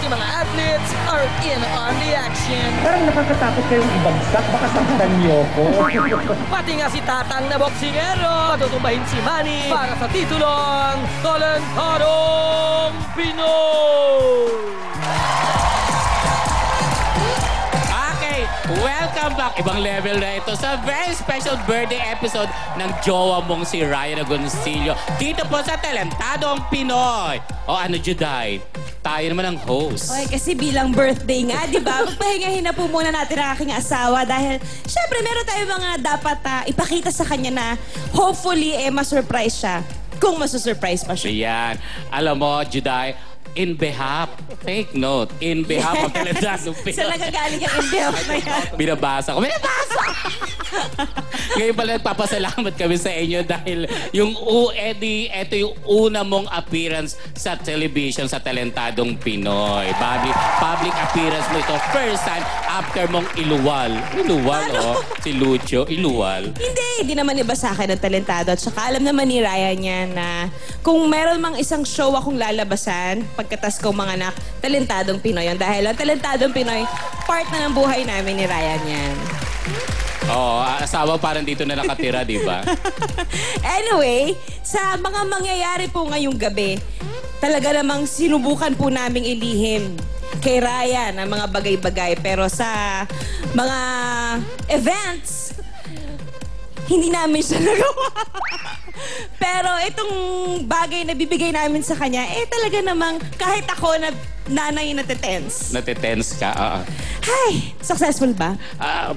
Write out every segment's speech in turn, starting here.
ating mga athletes are in on the action. Parang nakakatakot kayong ibagsak, baka saktan niyo ko. Pati nga si Tatang na boksingero, patutumbahin si Manny para sa titulong Talentadong Pinoy! Welcome back! Ibang level na ito sa very special birthday episode ng jowa mong si Ryan Agoncillo. Dito po sa Talentadong Pinoy. O ano, Juday? Tayo naman ang host. Okay, kasi bilang birthday nga, di ba? Magpahingahin na po muna natin ang aking asawa dahil syempre meron tayo mga dapat ipakita sa kanya na hopefully masurprise siya. Kung masusurprise pa siya. Ayan. Alam mo, Juday, in behalf, take note, in behalf of Talentadong Pinoy. Saan nagagaling ang in behalf na yan? Binabasa ko. Binabasa! Ngayon pala nagpapasalamat kami sa inyo dahil yung ito yung una mong appearance sa television sa Talentadong Pinoy. Public appearance mo ito. First time after mong iluwal. Iluwal, Ano? Si Lucio, iluwal. Hindi naman iba sa akin ang talentado. At saka alam naman ni Ryan yan na kung meron mang isang show akong lalabasan, pagkatas kong mga anak, Talentadong Pinoy yan. Dahil ang Talentadong Pinoy, part na ng buhay namin ni Ryan yan. Oo, asawa parang dito na nakatira, di ba? Anyway, sa mga mangyayari po ngayong gabi, talaga namang sinubukan po naming ilihim kay Ryan ang mga bagay-bagay. Pero sa mga events, hindi namin siya nagawa. Pero itong bagay na bibigay namin sa kanya, talaga namang kahit ako na nanay natitense. Natitense ka, oo. Hay, successful ba?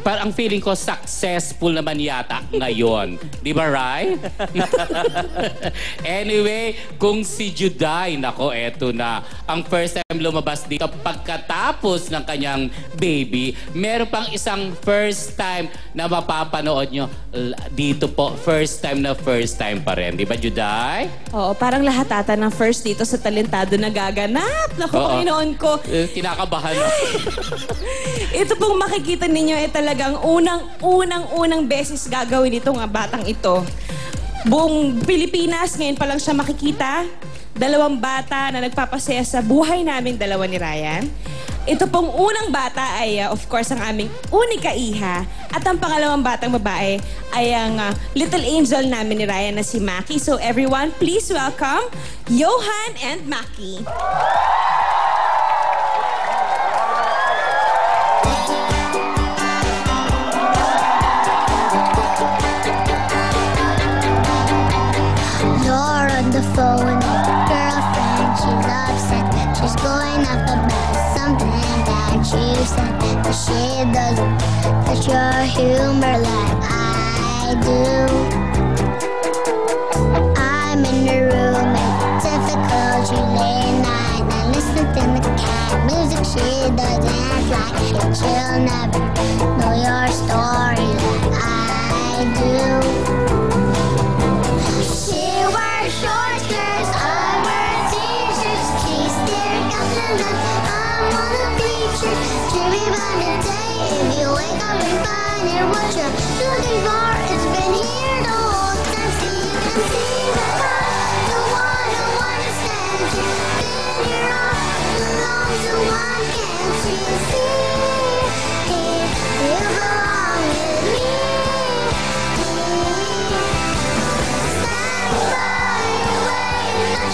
Parang ang feeling ko successful naman yata ngayon. Di ba, Rai? Anyway, kung si Juday, nako, eto na. Ang first time lumabas dito pagkatapos ng kanyang baby, meron pang isang first time na mapapanood nyo dito po. First time pa rin. Di ba, Juday? Oo, parang lahat ata ng first dito sa Talentado na gaganap. Naku, Panginoon ko. Kinakabahan ako. Ito pong makikita ninyo talagang unang beses gagawin itong batang ito. Buong Pilipinas, ngayon pa lang siya makikita. Dalawang bata na nagpapasaya sa buhay naming dalawa ni Ryan. Ito pong unang bata ay, of course, ang aming unika iha. At ang pangalawang batang babae ay ang little angel namin ni Ryan na si Maki. So everyone, please welcome Johan and Maki. The phone, girlfriend, she's upset. She's going up about something that you said. But she doesn't touch your humor like I do. I'm in the room and difficult. You late night and listen to the cat music. She doesn't like it. She'll never know your story like I do. Short skirts, I wear t-shirts. She staring up the night. I'm on a beach. Dreaming about the day. If you wake up and find it, what you're looking for, it's been here the whole time. See, you can see the color. The one who understands you. Been here all along, so why can't you see? You belong with me. Stand by.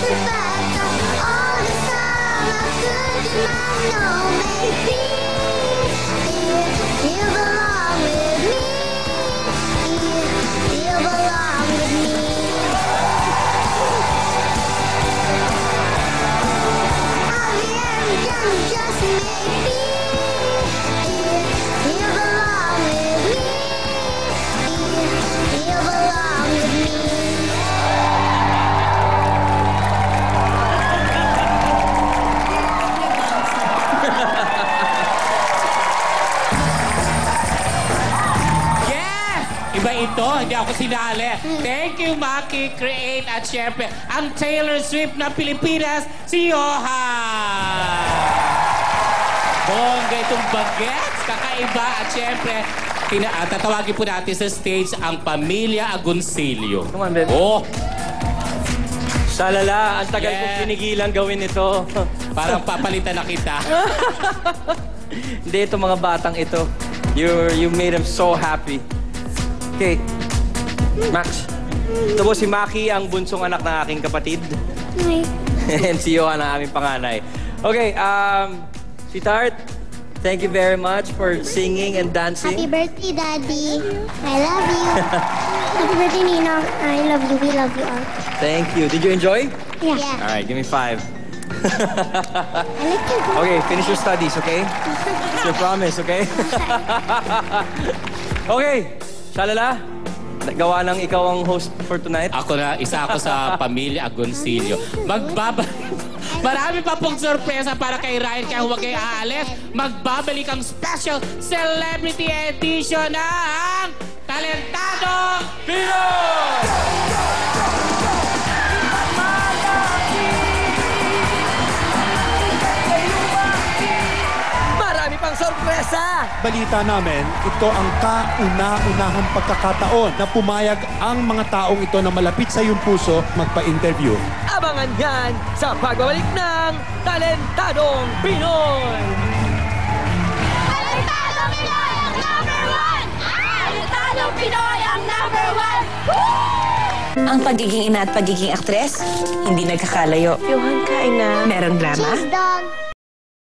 Back all the time I could deny, no, maybe you belong with me. You belong with me. I'm very young, just maybe you belong with me. You belong with me. Iba ito, hindi ako sinali. Thank you, Maki, Create, at syempre, ang Taylor Swift na Pilipinas, si Johan! Bongga itong bagets, kakaiba, at syempre, tatawagin po natin sa stage ang Pamilya Agoncillo. Come on, baby. Oh! Salala, ang tagal kong pinigilan gawin ito. Parang papalitan na kita. Hindi, itong mga batang ito. You made them so happy. Okay. Max. Ito po si Maki, ang bunsong anak ng aking kapatid. Hi. And si Johan, ang aming panganay. Okay, sweetheart, thank you very much for singing and dancing. Happy birthday, Daddy. I love you. Happy birthday, Ninong. I love you. We love you all. Thank you. Did you enjoy? Yeah. All right, give me 5. I like you. Okay, finish your studies, okay? It's your promise, okay? Okay, Shalala, gawa ng ikaw ang host for tonight. Ako na, isa ako sa pamilya Agoncillo. Marami pa pong sorpresa para kay Ryan, kaya huwag kayo aalis. Magbabalik ang special celebrity edition ng Talentadong Pinoy! Marami pang sorpresa! Balita namin, ito ang kauna-unahang pagkakataon na pumayag ang mga taong ito na malapit sa iyong puso magpa-interview. Abangan yan sa pagbabalik ng Talentadong Pinoy! Talentadong Pinoy ang number 1! Talentadong Pinoy ang number 1! Ang pagiging ina at pagiging aktres, hindi nagkakalayo. Johan, kain na. Merong drama, Cheese dog.